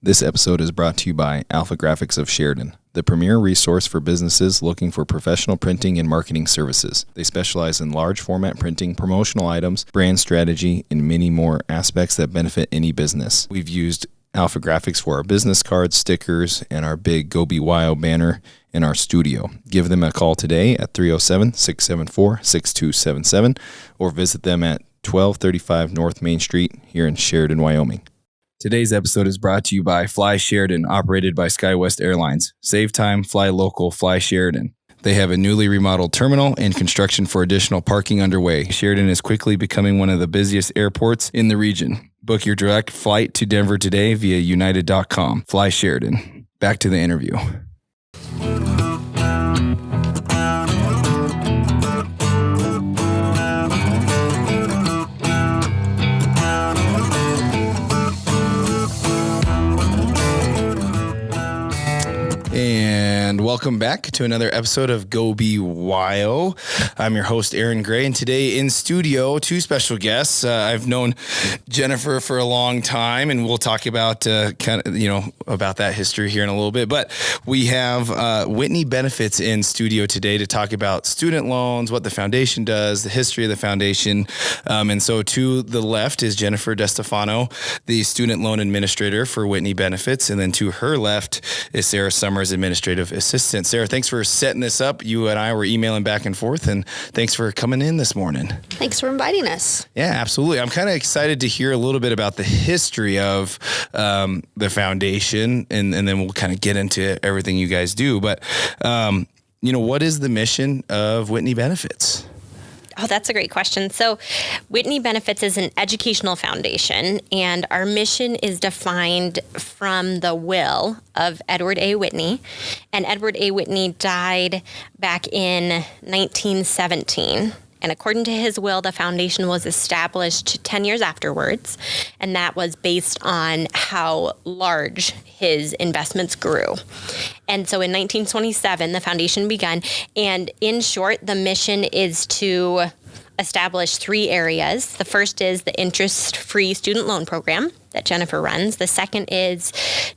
This episode is brought to you by Alpha Graphics of Sheridan, the premier resource for businesses looking for professional printing and marketing services. They specialize in large format printing, promotional items, brand strategy, and many more aspects that benefit any business. We've used Alpha Graphics for our business cards, stickers, and our big GoBeWYO banner in our studio. Give them a call today at 307-674-6277 or visit them at 1235 North Main Street here in Sheridan, Wyoming. Today's episode is brought to you by Fly Sheridan, operated by SkyWest Airlines. Save time, fly local, fly Sheridan. They have a newly remodeled terminal and construction for additional parking underway. Sheridan is quickly becoming one of the busiest airports in the region. Book your direct flight to Denver today via united.com. Fly Sheridan. Back to the interview. And welcome back to another episode of GoBeWYO. I'm your host, Aaron Gray, and today in studio, two special guests. I've known Jennifer for a long time, and we'll talk about about that history here in a little bit. But we have Whitney Benefits in studio today to talk about student loans, what the foundation does, the history of the foundation. And so to the left is Jennifer Destefano, the student loan administrator for Whitney Benefits, and then to her left is Sarah Sommers, administrative assistant. Sarah, thanks for setting this up. You and I were emailing back and forth, and thanks for coming in this morning. Thanks for inviting us. Yeah, absolutely. I'm kind of excited to hear a little bit about the history of the foundation, and then we'll kind of get into everything you guys do. But, what is the mission of Whitney Benefits? Oh, that's a great question. So Whitney Benefits is an educational foundation, and our mission is defined from the will of Edward A. Whitney. And Edward A. Whitney died back in 1917. And according to his will, the foundation was established 10 years afterwards, and that was based on how large his investments grew. And so in 1927, the foundation began, and in short, the mission is to establish three areas. The first is the interest-free student loan program that Jennifer runs. The second is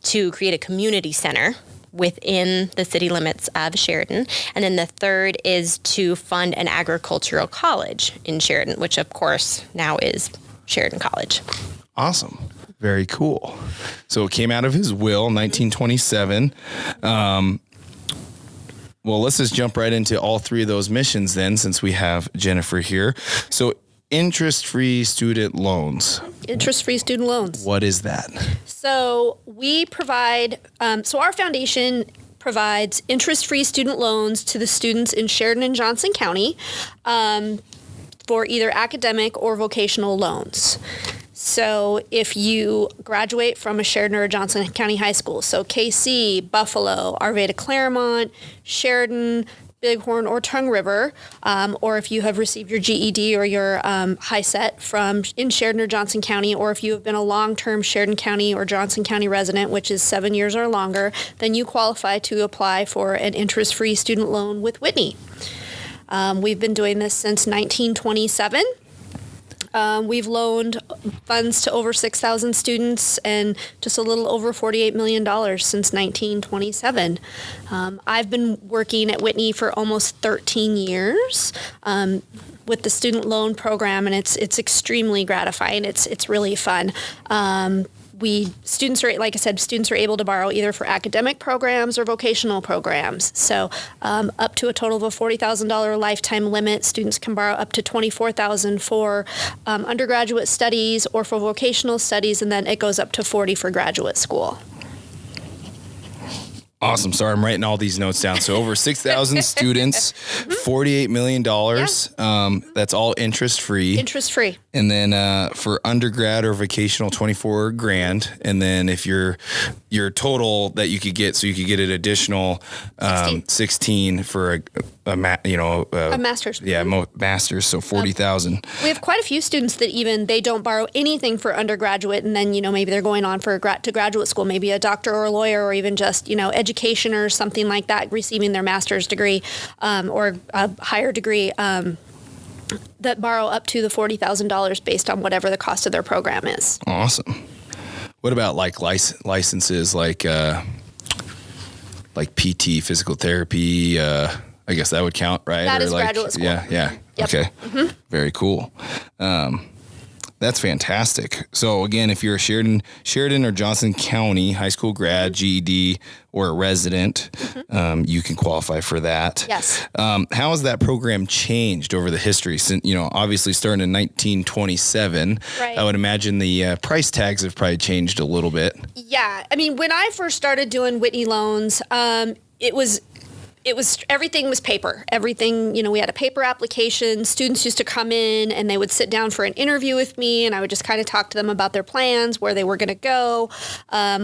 to create a community center within the city limits of Sheridan. And then the third is to fund an agricultural college in Sheridan, which of course now is Sheridan College. Awesome. Very cool. So it came out of his will, 1927. Well, let's just jump right into all three of those missions then, since we have Jennifer here. So interest-free student loans. Interest-free student loans. What is that? So we provide, our foundation provides interest-free student loans to the students in Sheridan and Johnson County for either academic or vocational loans. So if you graduate from a Sheridan or a Johnson County high school, so KC, Buffalo, Arvada Claremont, Sheridan, Bighorn, or Tongue River, or if you have received your GED or your high set from in Sheridan or Johnson County, or if you have been a long-term Sheridan County or Johnson County resident, which is 7 years or longer, then you qualify to apply for an interest-free student loan with Whitney. We've been doing this since 1927. We've loaned funds to over 6,000 students and just a little over $48 million since 1927. I've been working at Whitney for almost 13 years with the student loan program, and it's extremely gratifying. It's really fun. Students are able to borrow either for academic programs or vocational programs. So up to a total of a $40,000 lifetime limit. Students can borrow up to $24,000 for undergraduate studies or for vocational studies, and then it goes up to $40,000 for graduate school. Awesome. Sorry, I'm writing all these notes down. So over 6,000 students, $48 million. That's all interest-free. Interest-free. And then for undergrad or vocational, $24,000. And then if your total that you could get, so you could get an additional 16 for a master's. Yeah, master's. So 40,000. We have quite a few students that they don't borrow anything for undergraduate, and then maybe they're going on to graduate school, maybe a doctor or a lawyer, or even just education or something like that, receiving their master's degree or a higher degree. That borrow up to the $40,000 based on whatever the cost of their program is. Awesome. What about like licenses like PT, physical therapy? I guess that would count, right? That or is like, graduate school. Yeah. Yep. Okay. Very cool. That's fantastic. So again, if you're a Sheridan or Johnson County high school grad, GED, or a resident, you can qualify for that. Yes. How has that program changed over the history? Since, obviously starting in 1927, Right. I would imagine the price tags have probably changed a little bit. Yeah. I mean, when I first started doing Whitney loans, it was everything was paper. Everything, we had a paper application. Students used to come in and they would sit down for an interview with me, and I would just kind of talk to them about their plans, where they were going to go,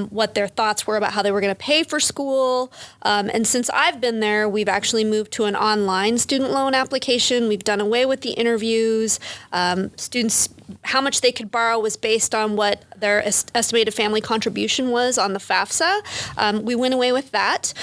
what their thoughts were about how they were going to pay for school. And since I've been there, we've actually moved to an online student loan application. We've done away with the interviews. Students, how much they could borrow was based on what their estimated family contribution was on the FAFSA. We went away with that.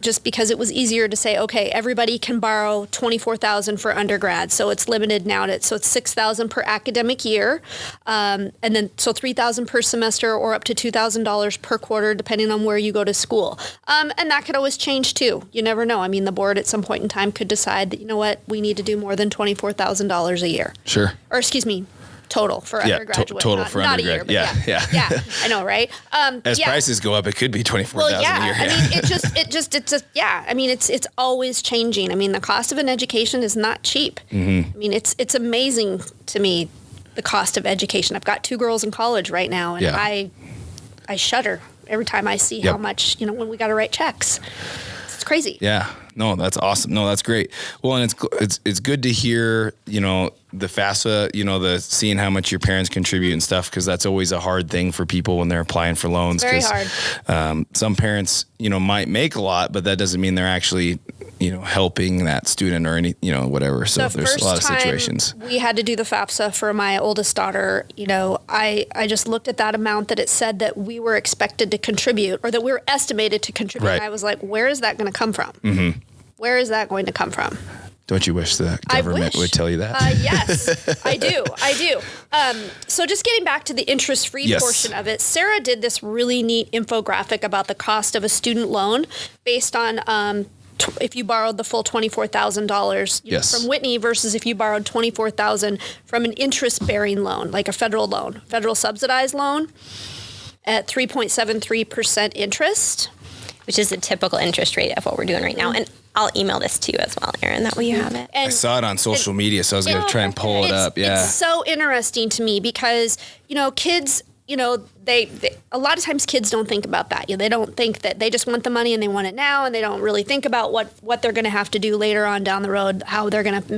Just because it was easier to say, okay, everybody can borrow $24,000 for undergrad, so it's limited now to it's $6,000 per academic year, and then so $3,000 per semester or up to $2,000 per quarter, depending on where you go to school. And that could always change too. You never know. I mean, the board at some point in time could decide that, you know what, we need to do more than $24,000 a year. Sure. Or excuse me, total for undergraduate. Total for not undergrad. A year, but yeah. I know, right? As prices go up, it could be $24,000 a year. I mean, it's always changing. I mean, the cost of an education is not cheap. I mean, it's amazing to me, the cost of education. I've got 2 girls in college right now, and I shudder every time I see how much, when we got to write checks. It's crazy. Yeah. No, that's awesome. No, that's great. Well, and it's good to hear, the FAFSA, the seeing how much your parents contribute and stuff, because that's always a hard thing for people when they're applying for loans. Very hard. Some parents, might make a lot, but that doesn't mean they're actually, helping that student or any, whatever. So there's a lot of situations. We had to do the FAFSA for my oldest daughter. I just looked at that amount that it said that we were expected to contribute, or that we were estimated to contribute. Right. And I was like, where is that going to come from? Mm-hmm. Where is that going to come from? Don't you wish the government would tell you that? Yes, I do. So just getting back to the interest-free portion of it, Sarah did this really neat infographic about the cost of a student loan based on if you borrowed the full $24,000 from Whitney versus if you borrowed $24,000 from an interest-bearing loan, like a federal subsidized loan at 3.73% interest. Which is the typical interest rate of what we're doing right now. And I'll email this to you as well, Erin. That way you have it. I saw it on social media, so I was going to try and pull it up. Yeah. It's so interesting to me because, kids, they a lot of times kids don't think about that. They don't think that they just want the money and they want it now, and they don't really think about what they're going to have to do later on down the road, how they're going to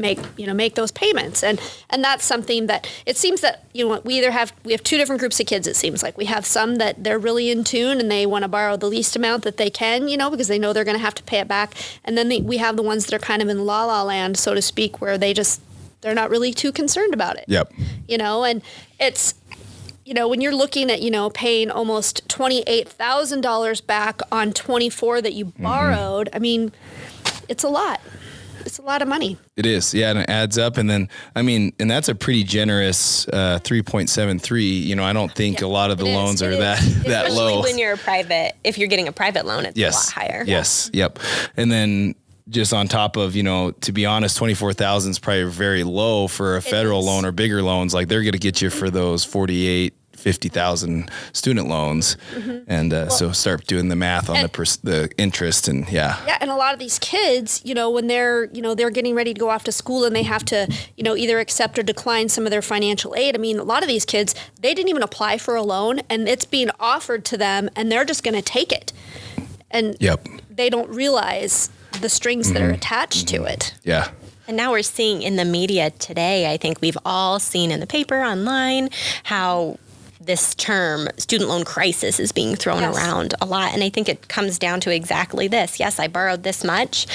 make those payments. And that's something that it seems that, we have 2 different groups of kids. It seems like we have some that they're really in tune and they want to borrow the least amount that they can, because they know they're going to have to pay it back. And then we have the ones that are kind of in la-la land, so to speak, where they're not really too concerned about it. Yep. And it's, when you're looking at, paying almost $28,000 back on 24 that you borrowed, I mean, it's a lot. It's a lot of money. It is. Yeah. And it adds up. And then, and that's a pretty generous 3.73. I don't think a lot of the loans are that low. When you're if you're getting a private loan, it's a lot higher. Yes. Yep. And then just on top of, to be honest, 24,000 is probably very low for a federal loan or bigger loans. Like they're going to get you for those 50,000 student loans. And so start doing the math on the interest and Yeah. And a lot of these kids, when they're getting ready to go off to school and they have to, either accept or decline some of their financial aid. I mean, a lot of these kids, they didn't even apply for a loan and it's being offered to them and they're just going to take it. And they don't realize the strings that are attached to it. Yeah. And now we're seeing in the media today, I think we've all seen in the paper, online, how this term student loan crisis is being thrown around a lot. And I think it comes down to exactly this. Yes, I borrowed this much,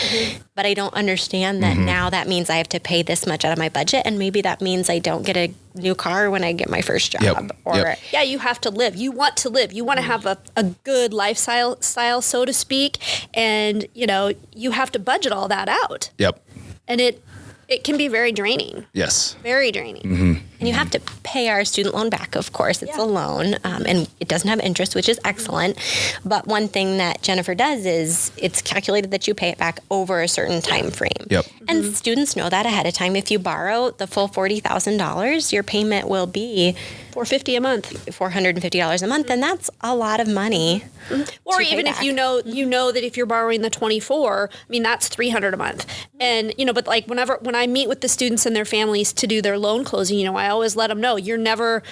but I don't understand that now that means I have to pay this much out of my budget. And maybe that means I don't get a new car when I get my first job. You have to live. You want to live. You want to have a good lifestyle, so to speak. And, you have to budget all that out. Yep. And it can be very draining. Yes. Very draining. And you have to pay our student loan back, of course. It's a loan, and it doesn't have interest, which is excellent. But one thing that Jennifer does is it's calculated that you pay it back over a certain time frame. Yep. And students know that ahead of time. If you borrow the full $40,000, your payment will be $450 a month. $450 a month, and that's a lot of money. Or even if you know that if you're borrowing the 24, I mean that's $300 a month. And but like when I meet with the students and their families to do their loan closing, I always let them know you're never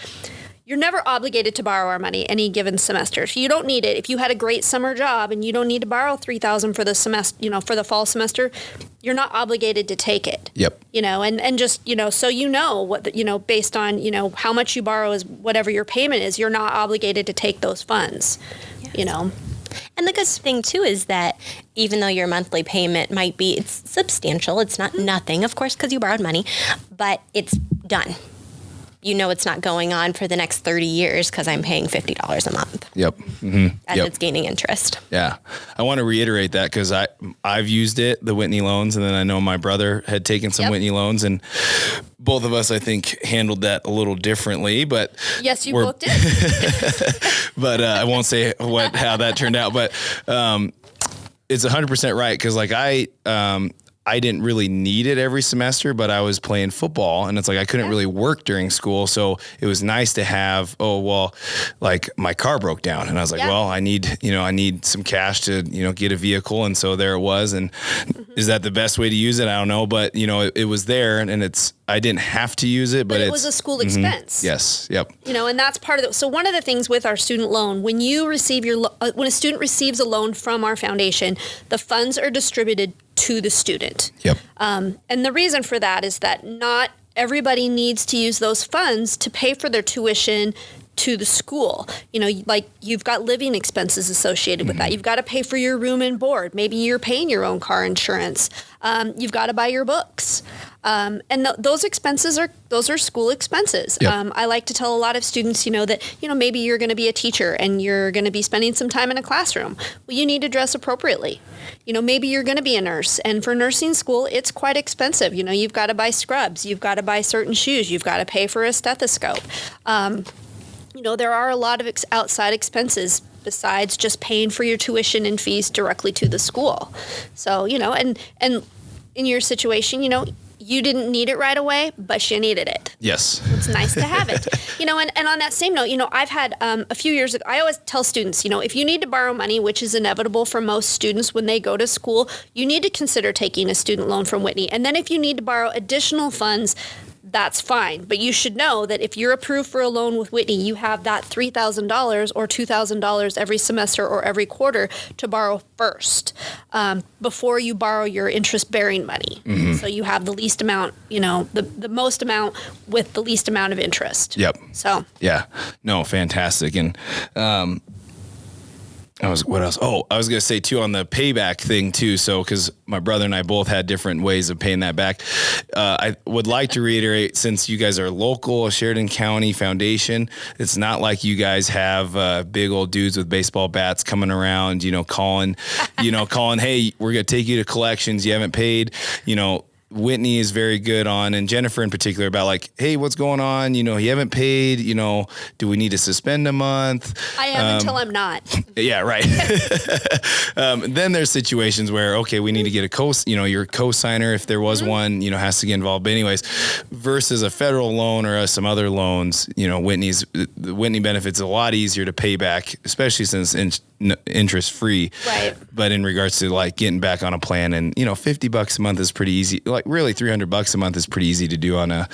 obligated to borrow our money any given semester. So you don't need it. If you had a great summer job and you don't need to borrow $3,000 for the semester, for the fall semester, you're not obligated to take it. Yep. And just, so what, based on, how much you borrow is whatever your payment is, you're not obligated to take those funds, And the good thing, too, is that even though your monthly payment might be, it's substantial, it's not nothing, of course, because you borrowed money, but it's done. It's not going on for the next 30 years because I'm paying $50 a month. Yep. Mm-hmm. And it's gaining interest. Yeah. I want to reiterate that because I've used the Whitney loans, and then I know my brother had taken some Whitney loans, and both of us, I think, handled that a little differently, but yes, you both did. But I won't say how that turned out, but it's 100% right. Cause like I didn't really need it every semester, but I was playing football, and it's like I couldn't really work during school. So it was nice to have, like my car broke down, and I was like, well, I need some cash to, get a vehicle. And so there it was. And is that the best way to use it? I don't know, but it was there, and I didn't have to use it, but it was a school expense. Yes. Yep. And that's part of it. So one of the things with our student loan, when you receive when a student receives a loan from our foundation, the funds are distributed to the student. Yep. And the reason for that is that not everybody needs to use those funds to pay for their tuition to the school. Like you've got living expenses associated with that. You've got to pay for your room and board. Maybe you're paying your own car insurance. You've got to buy your books. And those expenses are school expenses. Yep. I like to tell a lot of students, that, maybe you're going to be a teacher and you're going to be spending some time in a classroom. Well, you need to dress appropriately. Maybe you're going to be a nurse, and for nursing school, it's quite expensive. You've got to buy scrubs. You've got to buy certain shoes. You've got to pay for a stethoscope. There are a lot of outside expenses besides just paying for your tuition and fees directly to the school. So, and in your situation, you didn't need it right away, but you needed it. Yes. It's nice to have it. And on that same note, I've had a few years ago, I always tell students, if you need to borrow money, which is inevitable for most students when they go to school, you need to consider taking a student loan from Whitney. And then if you need to borrow additional funds, that's fine. But you should know that if you're approved for a loan with Whitney, you have that $3,000 or $2,000 every semester or every quarter to borrow first before you borrow your interest-bearing money. Mm-hmm. So you have the least amount, the most amount with the least amount of interest. Yep. So. Yeah. No, fantastic. And what else? Oh, I was going to say too on the payback thing too. So, cause my brother and I both had different ways of paying that back. I would like to reiterate, since you guys are local, a Sheridan County foundation, it's not like you guys have big old dudes with baseball bats coming around, calling, hey, we're going to take you to collections. You haven't paid, Whitney is very good on, and Jennifer in particular, about like, hey, what's going on? You haven't paid, do we need to suspend a month? I am until I'm not. Yeah, right. Then there's situations where, okay, we need to get your co-signer, if there was one, has to get involved. But anyways, versus a federal loan or some other loans, Whitney Benefits a lot easier to pay back, especially since interest free. Right. But in regards to like getting back on a plan, and $50 a month is pretty easy. Like really $300 a month is pretty easy to do on a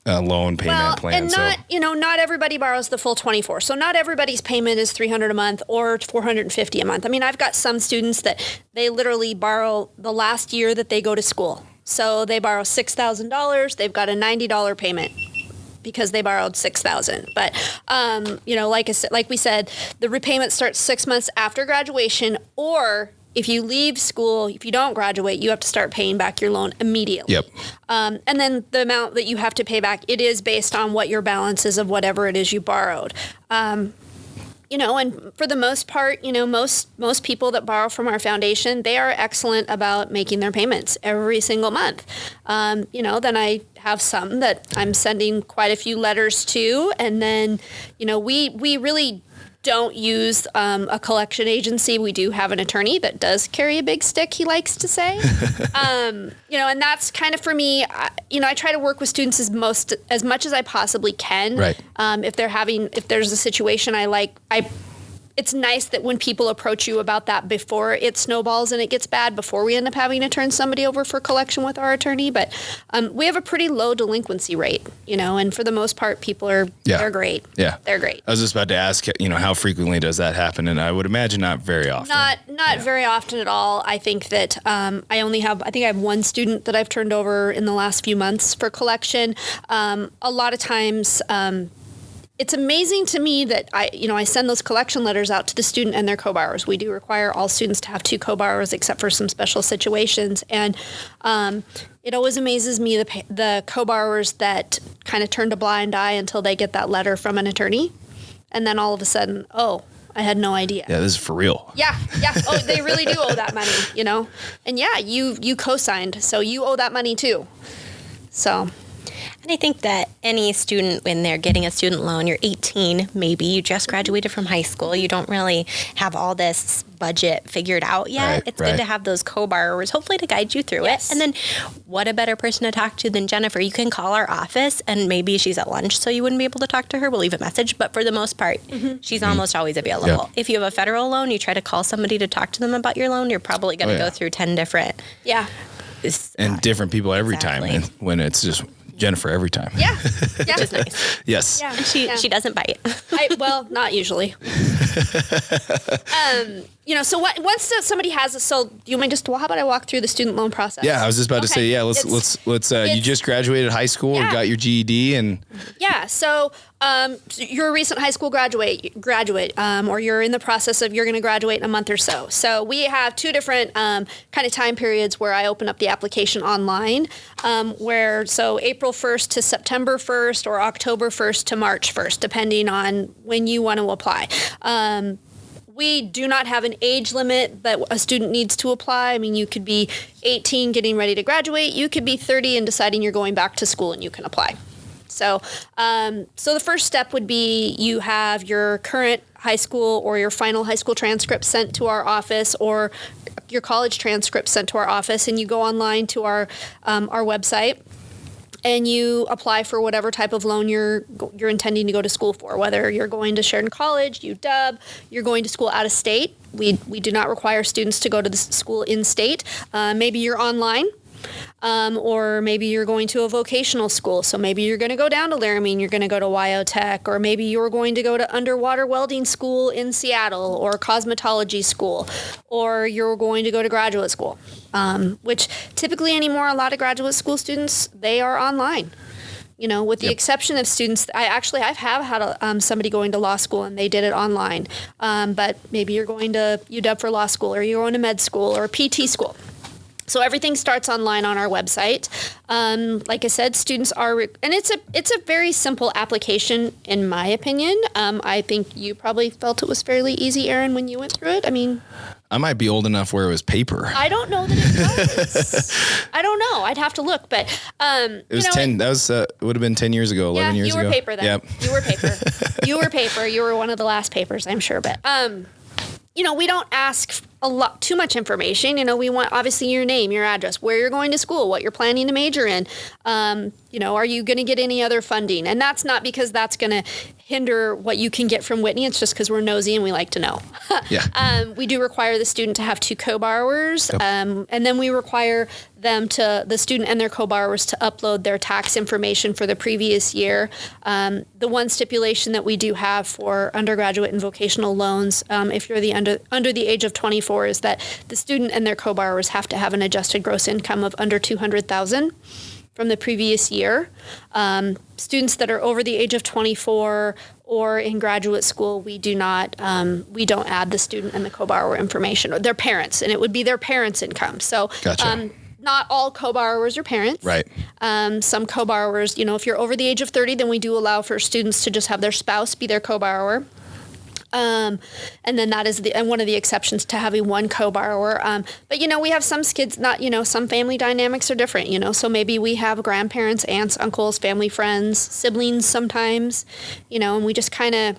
loan payment plan. And not everybody borrows the full 24. So not everybody's payment is $300 a month or $450 a month. I mean, I've got some students that they literally borrow the last year that they go to school. So they borrow $6,000. They've got a $90 payment because they borrowed $6,000. But, like we said, the repayment starts 6 months after graduation, or if you leave school, if you don't graduate, you have to start paying back your loan immediately. Yep. And then the amount that you have to pay back, it is based on what your balance is of whatever it is you borrowed. And for the most part, most people that borrow from our foundation, they are excellent about making their payments every single month. Then I have some that I'm sending quite a few letters to, and then, we really don't use a collection agency. We do have an attorney that does carry a big stick, he likes to say. And that's kind of for me, I try to work with students as much as I possibly can. Right. If there's a situation it's nice that when people approach you about that before it snowballs and it gets bad, before we end up having to turn somebody over for collection with our attorney. But we have a pretty low delinquency rate, and for the most part, people they're great. Yeah. They're great. I was just about to ask, how frequently does that happen? And I would imagine not very often. Not very often at all. I think that I have one student that I've turned over in the last few months for collection. A lot of times, it's amazing to me that I send those collection letters out to the student and their co-borrowers. We do require all students to have 2 co-borrowers except for some special situations. And it always amazes me the co-borrowers that kind of turn a blind eye until they get that letter from an attorney. And then all of a sudden, I had no idea. Yeah, this is for real. Yeah. Oh, they really do owe that money, And yeah, you co-signed, so you owe that money too. So... And I think that any student, when they're getting a student loan, you're 18, maybe you just graduated from high school. You don't really have all this budget figured out yet. Right, it's good to have those co-borrowers, hopefully to guide you through it. And then what a better person to talk to than Jennifer? You can call our office, and maybe she's at lunch, so you wouldn't be able to talk to her. We'll leave a message. But for the most part, she's almost always available. Yeah. If you have a federal loan, you try to call somebody to talk to them about your loan, you're probably going to go through 10 different... Yeah. And different people every time. And when it's just... Jennifer every time. Yeah. Which is nice. Yes. Yeah. She doesn't bite. Not usually. So once somebody has do you mind how about I walk through the student loan process? Yeah, I was just about to say, let's you just graduated high school or got your GED and. Yeah. So you're a recent high school graduate, or you're in the process of, you're going to graduate in a month or so. So we have 2 different kind of time periods where I open up the application online, so April 1st to September 1st or October 1st to March 1st, depending on when you want to apply. We do not have an age limit that a student needs to apply. I mean, you could be 18 getting ready to graduate. You could be 30 and deciding you're going back to school and you can apply. So the first step would be you have your current high school or your final high school transcript sent to our office, or your college transcript sent to our office, and you go online to our website. And you apply for whatever type of loan you're intending to go to school for, whether you're going to Sheridan College, UW, you're going to school out of state. We do not require students to go to the school in state. Maybe you're online. Or maybe you're going to a vocational school. So maybe you're going to go down to Laramie and you're going to go to WYO Tech, or maybe you're going to go to underwater welding school in Seattle, or cosmetology school, or you're going to go to graduate school, which typically anymore, a lot of graduate school students, they are online. With the exception of students, I've had somebody going to law school and they did it online. But maybe you're going to UW for law school, or you're going to med school or PT school. So everything starts online on our website. Like I said, students are, and it's a very simple application, in my opinion. I think you probably felt it was fairly easy, Aaron, when you went through it. I mean, I might be old enough where it was paper. I don't know that it was. I don't know. I'd have to look, but it was 10. That was it would have been 10 years ago, 11 years ago. You were paper then. Yep. You were paper. You were paper. You were one of the last papers, I'm sure. But we don't ask too much information. We want obviously your name, your address, where you're going to school, what you're planning to major in. Are you going to get any other funding? And that's not because that's going to hinder what you can get from Whitney. It's just because we're nosy and we like to know. Yeah. We do require the student to have 2 co-borrowers. Yep. And then we require the student and their co-borrowers to upload their tax information for the previous year. The one stipulation that we do have for undergraduate and vocational loans, if you're under the age of 24, is that the student and their co-borrowers have to have an adjusted gross income of under $200,000 from the previous year. Students that are over the age of 24 or in graduate school, we don't add the student and the co-borrower information, or their parents, and it would be their parents' income. So, gotcha. Not all co-borrowers are parents. Right. Some co-borrowers, if you're over the age of 30, then we do allow for students to just have their spouse be their co-borrower. And then that is one of the exceptions to having one co-borrower. But, we have some kids, some family dynamics are different, so maybe we have grandparents, aunts, uncles, family friends, siblings sometimes, and we just kind of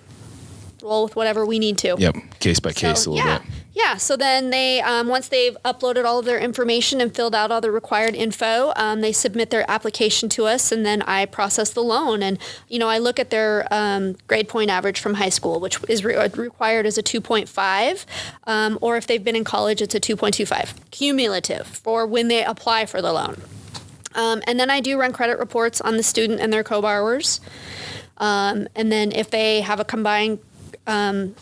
roll with whatever we need to. Yep. Case by case a little bit. Yeah. So then they, once they've uploaded all of their information and filled out all the required info, they submit their application to us, and then I process the loan. And, I look at their grade point average from high school, which is required as a 2.5, or if they've been in college, it's a 2.25 cumulative for when they apply for the loan. And then I do run credit reports on the student and their co-borrowers. And then if they have a combined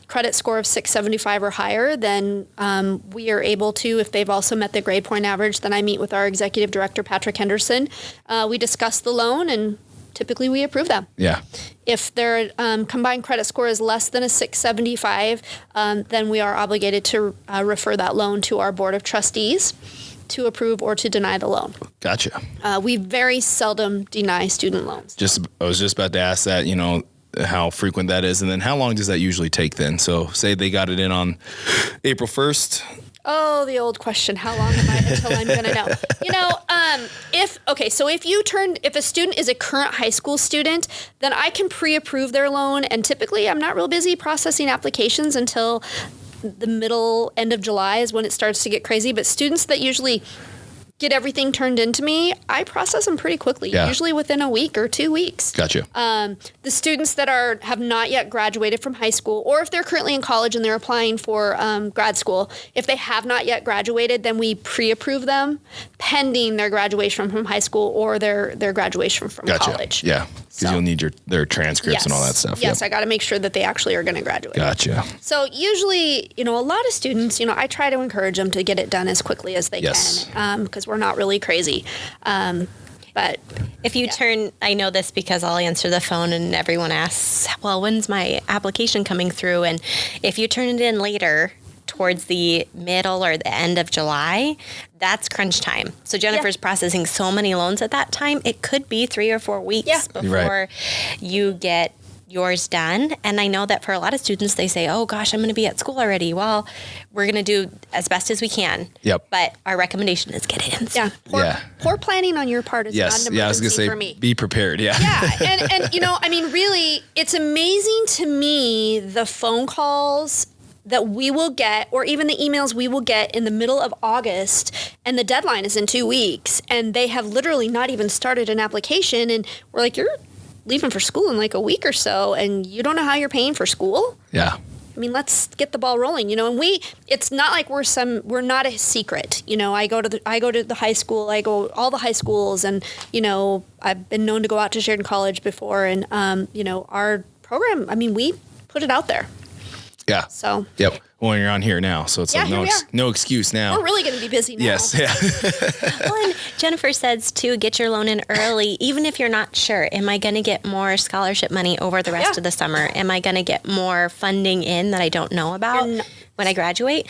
credit score of 675 or higher, then we are able to, if they've also met the grade point average, then I meet with our executive director, Patrick Henderson. We discuss the loan, and typically we approve them. Yeah. If their combined credit score is less than a 675, then we are obligated to refer that loan to our board of trustees to approve or to deny the loan. Gotcha. We very seldom deny student loans. I was just about to ask that, how frequent that is, and then how long does that usually take then? So say they got it in on April 1st. Oh, the old question, how long am I until I'm going to know? If a student is a current high school student, then I can pre-approve their loan, and typically I'm not real busy processing applications until the end of July is when it starts to get crazy. But students that usually get everything turned into me, I process them pretty quickly, usually within a week or 2 weeks. Gotcha. The students that have not yet graduated from high school, or if they're currently in college and they're applying for grad school, if they have not yet graduated, then we pre-approve them pending their graduation from high school or their graduation from college. Yeah, because you'll need their transcripts and all that stuff. Yes, I got to make sure that they actually are going to graduate. Gotcha. So usually, a lot of students, I try to encourage them to get it done as quickly as they can, because we're not really crazy. But if you turn, I know this because I'll answer the phone and everyone asks, well, when's my application coming through? And if you turn it in later, towards the middle or the end of July, that's crunch time. So Jennifer's processing so many loans at that time, it could be 3 or 4 weeks before you get yours done. And I know that for a lot of students, they say, oh gosh, I'm going to be at school already. Well, we're going to do as best as we can. Yep. But our recommendation is get it in. Yeah. Poor planning on your part is not an emergency for me. Be prepared. Yeah. Yeah. And really, it's amazing to me the phone calls that we will get, or even the emails we will get in the middle of August, and the deadline is in 2 weeks, and they have literally not even started an application, and we're like, you're leaving for school in like a week or so, and you don't know how you're paying for school? Yeah. I mean, let's get the ball rolling, and it's not like we're not a secret. I go to the high school, I go all the high schools, and, I've been known to go out to Sheridan College before, and, our program, we put it out there. Yeah. So. Yep. Well, you're on here now, so it's no excuse now. We're really going to be busy now. Yes. Yeah. Well, and Jennifer says too, get your loan in early, even if you're not sure. Am I going to get more scholarship money over the rest of the summer? Am I going to get more funding in that I don't know about when I graduate?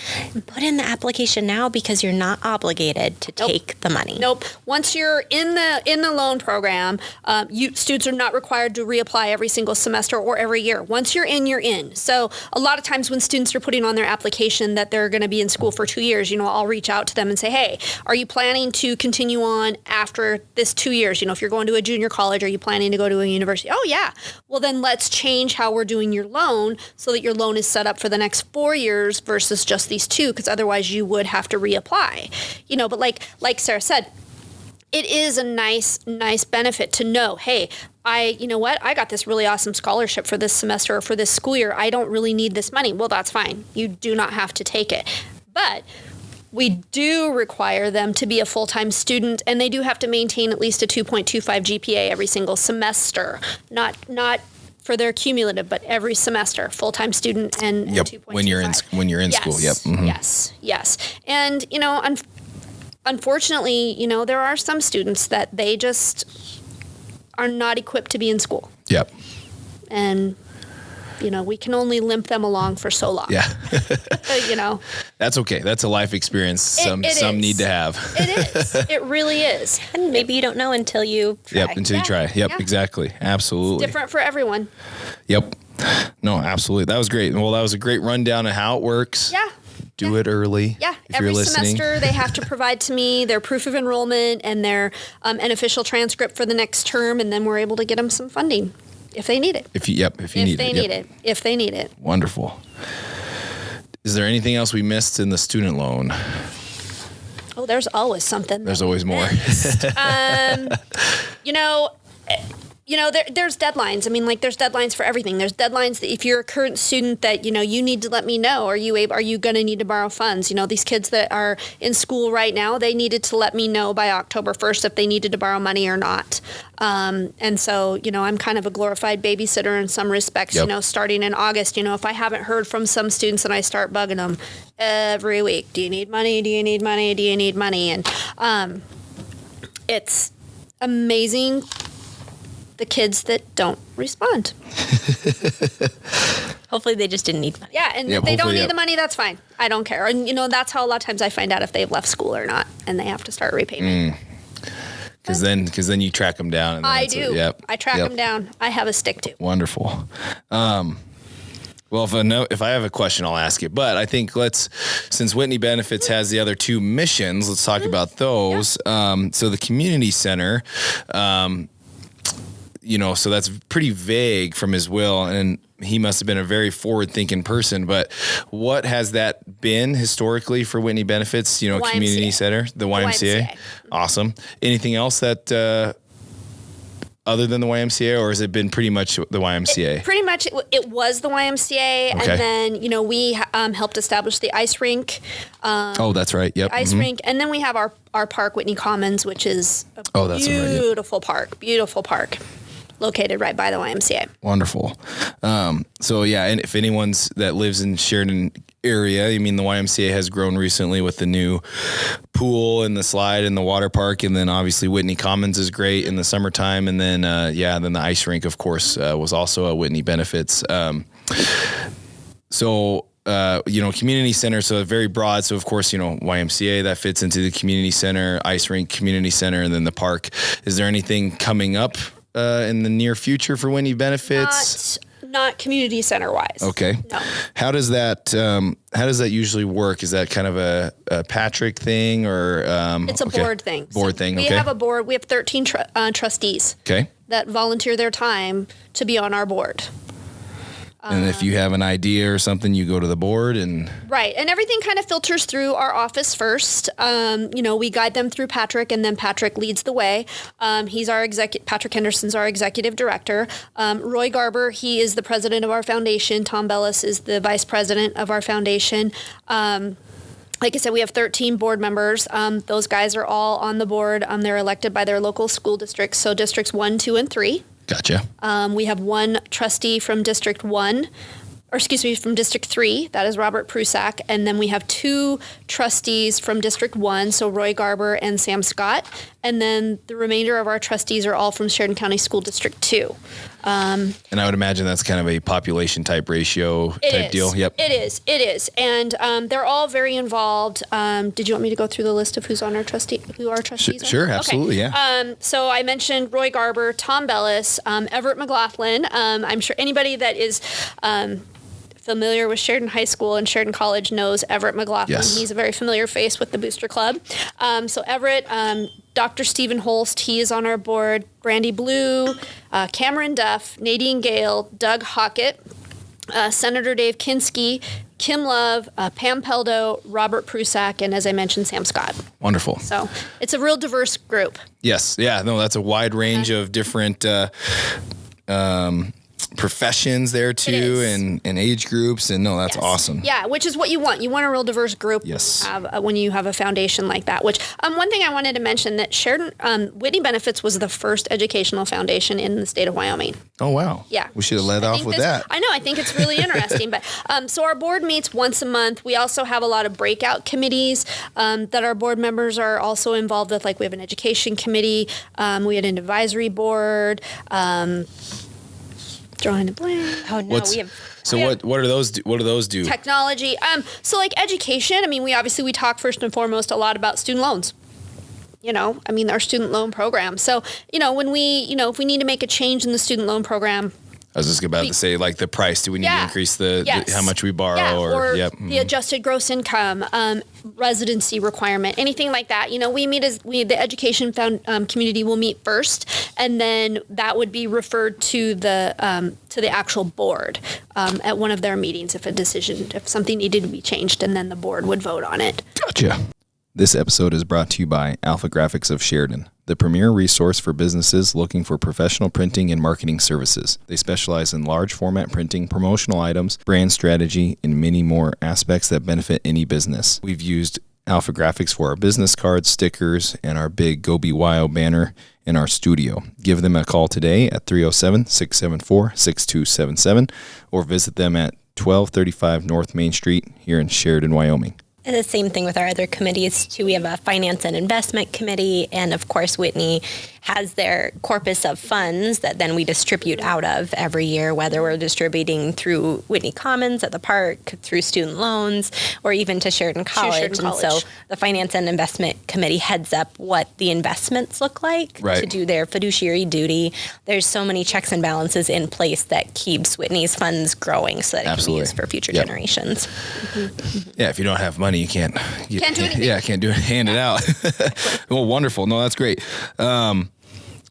Put in the application now, because you're not obligated to take the money. Nope. Once you're in the loan program, students are not required to reapply every single semester or every year. Once you're in, you're in. So a lot of times when students are putting on their application that they're going to be in school for 2 years, I'll reach out to them and say, hey, are you planning to continue on after this 2 years? If you're going to a junior college, are you planning to go to a university? Oh, yeah. Well, then let's change how we're doing your loan so that your loan is set up for the next 4 years versus just these 2, because otherwise you would have to reapply. But like Sarah said, it is a nice benefit to know, hey, I got this really awesome scholarship for this semester or for this school year. I don't really need this money. Well, that's fine. You do not have to take it. But we do require them to be a full-time student, and they do have to maintain at least a 2.25 GPA every single semester. Not for their cumulative, but every semester, full-time student and 2.25. When you're in school. Yep. Mm-hmm. Yes. And, unfortunately, there are some students that they just are not equipped to be in school. Yep. And, we can only limp them along for so long. Yeah. That's okay. That's a life experience some need to have. It is. It really is. And maybe you don't know until you try. Yep, until you try. Yep, exactly. Absolutely. It's different for everyone. Yep. No, absolutely. That was great. Well, that was a great rundown of how it works. Yeah. Do it early. Yeah. If Every you're listening. semester they have to provide to me their proof of enrollment and their an official transcript for the next term, and then we're able to get them some funding if they need it. If you need it. If they need it. Wonderful. Is there anything else we missed in the student loan? Oh, there's always something. There's always more. There's deadlines. I mean, like there's deadlines for everything. There's deadlines that if you're a current student that, you need to let me know. Are you going to need to borrow funds? These kids that are in school right now, they needed to let me know by October 1st if they needed to borrow money or not. And so, I'm kind of a glorified babysitter in some respects, Yep. Starting in August, if I haven't heard from some students and I start bugging them every week, do you need money? Do you need money? Do you need money? And it's amazing the kids that don't respond. Hopefully they just didn't need money. Yeah, and if they don't need the money, that's fine. I don't care. And, that's how a lot of times I find out if they've left school or not, and they have to start repayment. Because then you track them down. And I do. Yep. I track them down. I have a stick to. Wonderful. Well, if I have a question, I'll ask it. But I think since Whitney Benefits has the other two missions, let's talk about those. Yeah. So the community center, so that's pretty vague from his will, and he must have been a very forward-thinking person. But what has that been historically for Whitney Benefits? Community center, the YMCA. Awesome. Anything else that other than the YMCA, or has it been pretty much the YMCA? Pretty much, it was the YMCA, Okay. and then we helped establish the ice rink. Oh, that's right. Yep. Ice rink, and then we have our park, Whitney Commons, which is a beautiful park. Located right by the YMCA. Wonderful. And if anyone's that lives in Sheridan area, the YMCA has grown recently with the new pool and the slide and the water park, and then obviously Whitney Commons is great in the summertime, and then then the ice rink, of course, was also a Whitney Benefits. Community center, so very broad. So of course, YMCA that fits into the community center, ice rink, community center, and then the park. Is there anything coming up in the near future for Whitney Benefits? Not community center wise. Okay. No. How does that usually work? Is that kind of a Patrick thing, or it's a board thing. We have a board. We have 13 trustees. Okay. That volunteer their time to be on our board. And if you have an idea or something, you go to the board and... Right. And everything kind of filters through our office first. We guide them through Patrick, and then Patrick leads the way. He's our Patrick Henderson's our executive director. Roy Garber, he is the president of our foundation. Tom Bellis is the vice president of our foundation. Like I said, we have 13 board members. Those guys are all on the board. They're elected by their local school districts. So districts 1, 2, and 3. Gotcha. We have one trustee from District 3. That is Robert Prusak. And then we have 2 trustees from District 1, so Roy Garber and Sam Scott. And then the remainder of our trustees are all from Sheridan County School District 2. And I would imagine that's kind of a population type ratio type deal. Yep. It is. And they're all very involved. Did you want me to go through the list of who our trustees are? Sure, absolutely, okay. Yeah. So I mentioned Roy Garber, Tom Bellis, Everett McLaughlin. I'm sure anybody that is familiar with Sheridan High School and Sheridan College knows Everett McLaughlin. Yes. He's a very familiar face with the Booster Club. So Everett, Dr. Stephen Holst, he is on our board. Brandy Blue, Cameron Duff, Nadine Gale, Doug Hockett, Senator Dave Kinski, Kim Love, Pam Peldo, Robert Prusak, and as I mentioned, Sam Scott. Wonderful. So it's a real diverse group. Yes. Yeah. No, that's a wide range of different professions there too, and age groups, and no, that's awesome. Yeah, which is what you want. You want a real diverse group. Yes. When you have a foundation like that. Which one thing I wanted to mention that Sheridan Whitney Benefits was the first educational foundation in the state of Wyoming. Oh wow. Yeah. We should have led off with that. I know. I think it's really interesting. But so our board meets once a month. We also have a lot of breakout committees that our board members are also involved with. Like we have an education committee. We had an advisory board. Drawing a blank. Oh no, we have. So what do those do? Technology. So like education. I mean, we talk first and foremost a lot about student loans. Our student loan program. So when we if we need to make a change in the student loan program, I was just about to say, like the price. Do we need to increase the how much we borrow, or the adjusted gross income, residency requirement, anything like that? You know, the education community will meet first, and then that would be referred to the actual board at one of their meetings if something needed to be changed, and then the board would vote on it. Gotcha. This episode is brought to you by Alpha Graphics of Sheridan, the premier resource for businesses looking for professional printing and marketing services. They specialize in large format printing, promotional items, brand strategy, and many more aspects that benefit any business. We've used Alpha Graphics for our business cards, stickers, and our big GoBeWYO banner in our studio. Give them a call today at 307-674-6277 or visit them at 1235 North Main Street here in Sheridan, Wyoming. And the same thing with our other committees, too. We have a finance and investment committee, and of course, Whitney has their corpus of funds that then we distribute out of every year, whether we're distributing through Whitney Commons at the park, through student loans, or even to Sheridan College. And so the finance and investment committee heads up what the investments look like to do their fiduciary duty. There's so many checks and balances in place that keeps Whitney's funds growing so that it can be used for future generations. Mm-hmm. Yeah, if you don't have money, you can't do anything. Yeah, can't do it. Hand it out. Well, wonderful. No, that's great.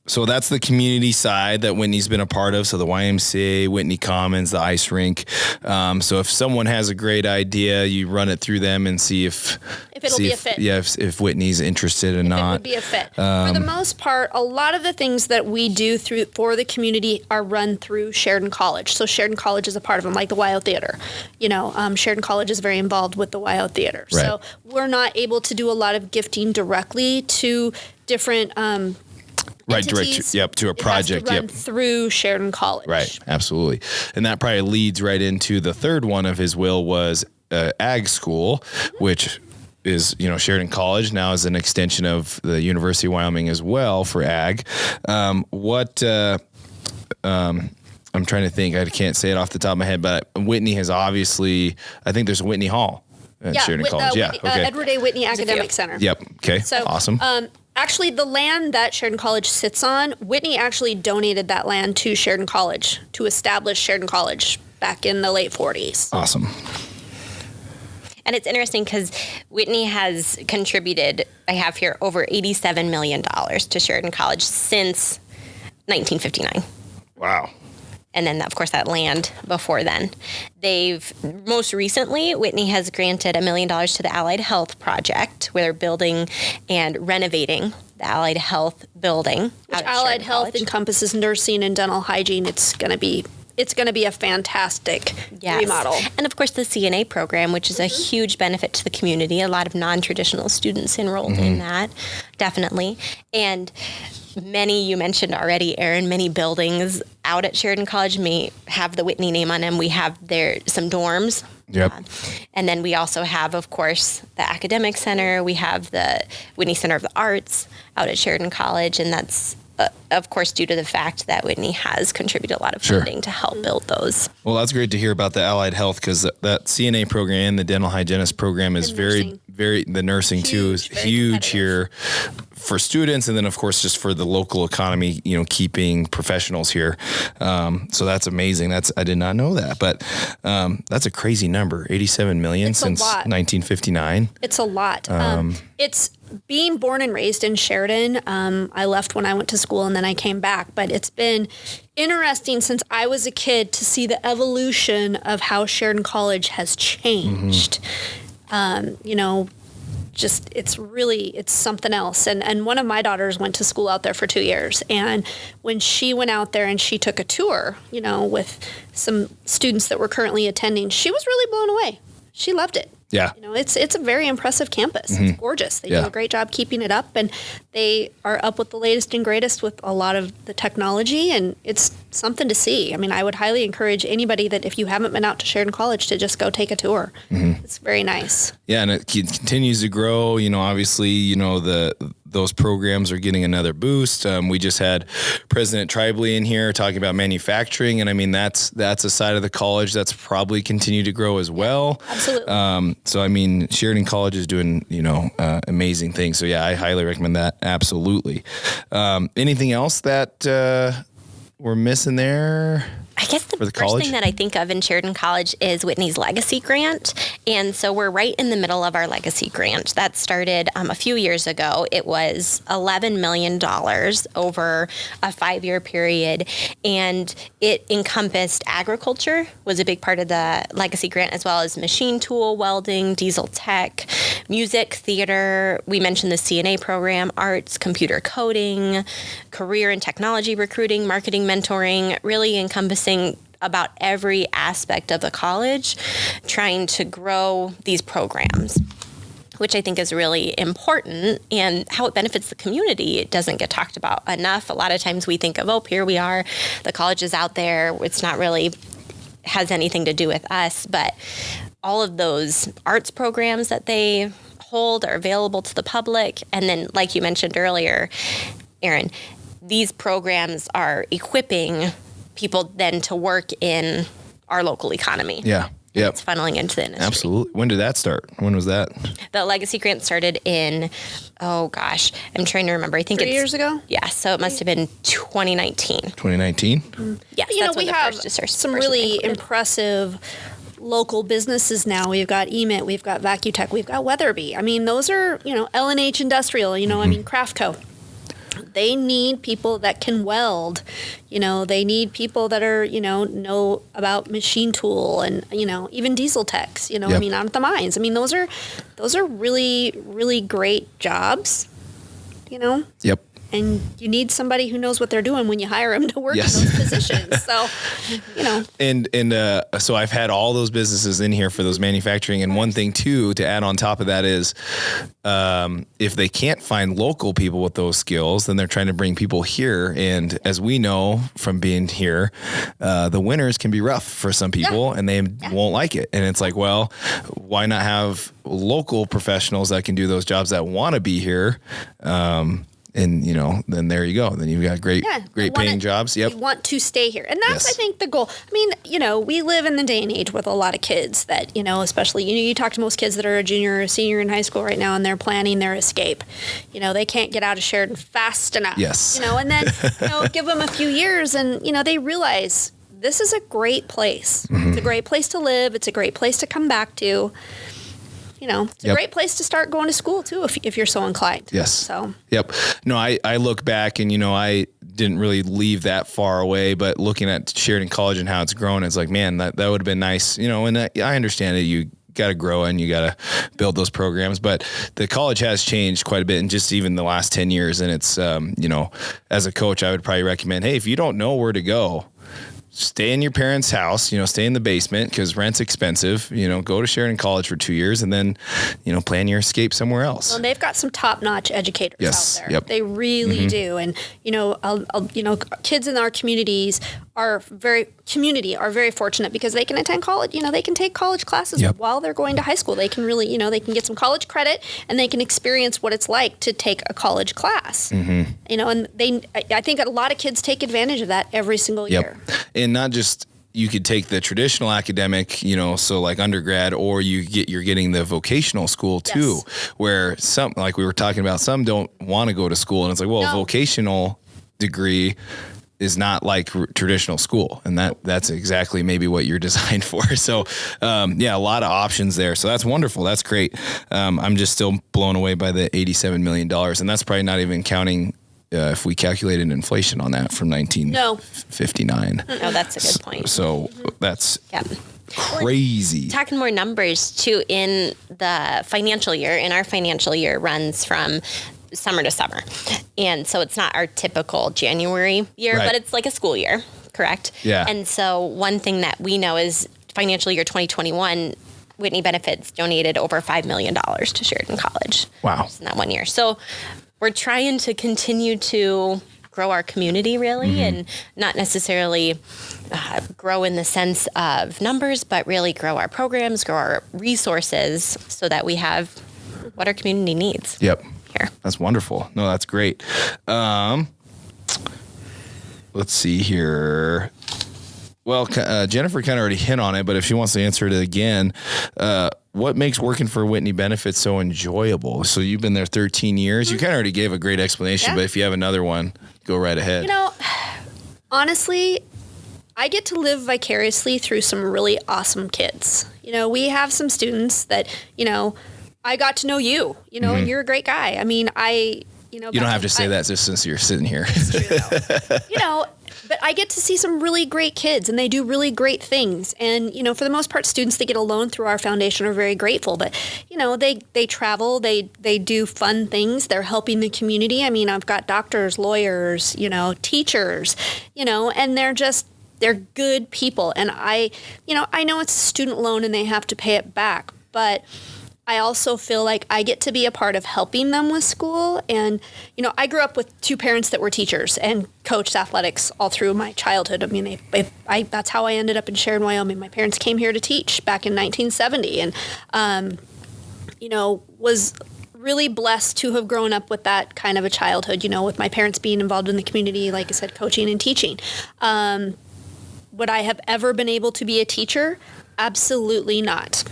So that's the community side that Whitney's been a part of. So the YMCA, Whitney Commons, the ice rink. So if someone has a great idea, you run it through them and see if it'll be a fit. Yeah, if Whitney's interested or not. It would be a fit. For the most part, a lot of the things that we do for the community are run through Sheridan College. So Sheridan College is a part of them, like the WYO Theater. You know, Sheridan College is very involved with the WYO Theater. Right. So we're not able to do a lot of gifting directly to different entities. Direct to a project. It has to run through Sheridan College. Right, absolutely. And that probably leads right into the third one of his will was ag school, which is, Sheridan College now is an extension of the University of Wyoming as well for ag. I'm trying to think. I can't say it off the top of my head, but Whitney has obviously, I think there's a Whitney Hall at Sheridan College. Edward A. Whitney Academic Center. Yep. Okay. So, awesome. Actually, the land that Sheridan College sits on, Whitney actually donated that land to Sheridan College to establish Sheridan College back in the late 40s. Awesome. And it's interesting because Whitney has contributed, I have here, over $87 million to Sheridan College since 1959. Wow. And then, of course, that land before then. Most recently, Whitney has granted $1 million to the Allied Health Project, where they're building and renovating the Allied Health building. Which Allied Health encompasses nursing and dental hygiene. It's going to be a fantastic remodel. And of course, the CNA program, which is a huge benefit to the community. A lot of non-traditional students enrolled in that, definitely. And many, you mentioned already, Aaron, many buildings out at Sheridan College may have the Whitney name on them. We have some dorms. Yep. And then we also have, of course, the Academic Center. We have the Whitney Center of the Arts out at Sheridan College. And that's, of course, due to the fact that Whitney has contributed a lot of funding to help build those. Well, that's great to hear about the Allied Health, because that CNA program, the dental hygienist program, is the nursing too is huge here for students, and then of course just for the local economy, keeping professionals here. So that's amazing. I did not know that, but that's a crazy number. 87 million since 1959. It's a lot. It's being born and raised in Sheridan. I left when I went to school and then I came back, but it's been interesting since I was a kid to see the evolution of how Sheridan College has changed. It's something else. And one of my daughters went to school out there for 2 years. And when she went out there and she took a tour, with some students that were currently attending, she was really blown away. She loved it. Yeah. It's a very impressive campus. It's gorgeous. They do a great job keeping it up, and they are up with the latest and greatest with a lot of the technology, and it's something to see. I mean, I would highly encourage anybody that if you haven't been out to Sheridan College to just go take a tour. It's very nice. Yeah, and it continues to grow. Obviously, those programs are getting another boost. We just had President Tribally in here talking about manufacturing, and I mean that's a side of the college that's probably continued to grow as well. Absolutely. So I mean, Sheridan College is doing amazing things. So yeah, I highly recommend that. Absolutely. Anything else that we're missing there? I guess the first college? thing that I think of in Sheridan College is Whitney's Legacy Grant. And so we're right in the middle of our Legacy Grant. That started a few years ago. It was $11 million over a 5-year period. And it encompassed agriculture, was a big part of the Legacy Grant, as well as machine tool, welding, diesel tech, music, theater. We mentioned the CNA program, arts, computer coding, career and technology recruiting, marketing, mentoring, really encompassing about every aspect of the college, trying to grow these programs, which I think is really important, and how it benefits the community. It doesn't get talked about enough. A lot of times we think of, oh, here we are, the college is out there. It's not really has anything to do with us, but all of those arts programs that they hold are available to the public. And then, like you mentioned earlier, Aaron, these programs are equipping people then to work in our local economy. Yeah. Yep. It's funneling into the industry. Absolutely. When did that start? When was that? The Legacy Grant started in, I'm trying to remember. I think 3 years ago? Yeah, so it must have been 2019. 2019? Yes, We have some really impressive local businesses now. We've got EMIT, we've got VacuTech, we've got Weatherby. I mean, those are, L&H Industrial, Craftco. They need people that can weld. They need people that are, know about machine tool and, even diesel techs, Yep. out at the mines. Those are really, really great jobs, Yep. And you need somebody who knows what they're doing when you hire them to work Yes. in those positions. So, So I've had all those businesses in here for those manufacturing. And one thing too, to add on top of that is, if they can't find local people with those skills, then they're trying to bring people here. And as we know from being here, the winters can be rough for some people and they won't like it. And it's like, well, why not have local professionals that can do those jobs that want to be here? And, then there you go. Then you've got great paying jobs. Yep. You want to stay here. And that's, Yes. I think, the goal. We live in the day and age with a lot of kids that, especially, you talk to most kids that are a junior or senior in high school right now, and they're planning their escape. They can't get out of Sheridan fast enough. Yes. And then, give them a few years and, they realize this is a great place. Mm-hmm. It's a great place to live. It's a great place to come back to. It's a great place to start going to school too, if you're so inclined. Yes. So. Yep. No, I look back and, I didn't really leave that far away, but looking at Sheridan College and how it's grown, it's like, man, that would have been nice, and I understand it. You got to grow and you got to build those programs, but the college has changed quite a bit in just even the last 10 years. And it's, as a coach, I would probably recommend, hey, if you don't know where to go, stay in your parents' house, stay in the basement because rent's expensive, go to Sheridan College for 2 years and then, plan your escape somewhere else. Well, they've got some top-notch educators Yes. out there. Yep. They really do. And, kids in our communities are very fortunate because they can attend college. They can take college classes while they're going to high school. They can really, they can get some college credit and they can experience what it's like to take a college class. And I think a lot of kids take advantage of that every single year. And not just, you could take the traditional academic, so like undergrad, or you're getting the vocational school too, where some, like we were talking about, some don't want to go to school. And it's like, well, a vocational degree is not like traditional school. And that's exactly maybe what you're designed for. So, a lot of options there. So that's wonderful. That's great. I'm just still blown away by the $87 million. And that's probably not even counting if we calculated inflation on that from 1959. No, that's a good point. So that's crazy. Talking more numbers too, in the financial year, our financial year runs from summer to summer. And so it's not our typical January year, but it's like a school year, correct? Yeah. And so one thing that we know is financial year 2021, Whitney Benefits donated over $5 million to Sheridan College. Wow. Just in that 1 year. So we're trying to continue to grow our community, really, and not necessarily grow in the sense of numbers, but really grow our programs, grow our resources so that we have what our community needs. Yep. Here. That's wonderful. No, that's great. Let's see here. Well, Jennifer kind of already hit on it, but if she wants to answer it again, what makes working for Whitney Benefits so enjoyable? So you've been there 13 years. You kind of already gave a great explanation, but if you have another one, go right ahead. honestly, I get to live vicariously through some really awesome kids. We have some students that, I got to know you, and you're a great guy. I mean, you don't have to say that just since you're sitting here. It's true, though. But I get to see some really great kids, and they do really great things. And, for the most part, students that get a loan through our foundation are very grateful. But, they travel, they do fun things. They're helping the community. I mean, I've got doctors, lawyers, teachers, and they're good people. And I know it's a student loan and they have to pay it back, but I also feel like I get to be a part of helping them with school. And, I grew up with two parents that were teachers and coached athletics all through my childhood. I mean, that's how I ended up in Sheridan, Wyoming. My parents came here to teach back in 1970 and, was really blessed to have grown up with that kind of a childhood, with my parents being involved in the community, like I said, coaching and teaching. Would I have ever been able to be a teacher? Absolutely not.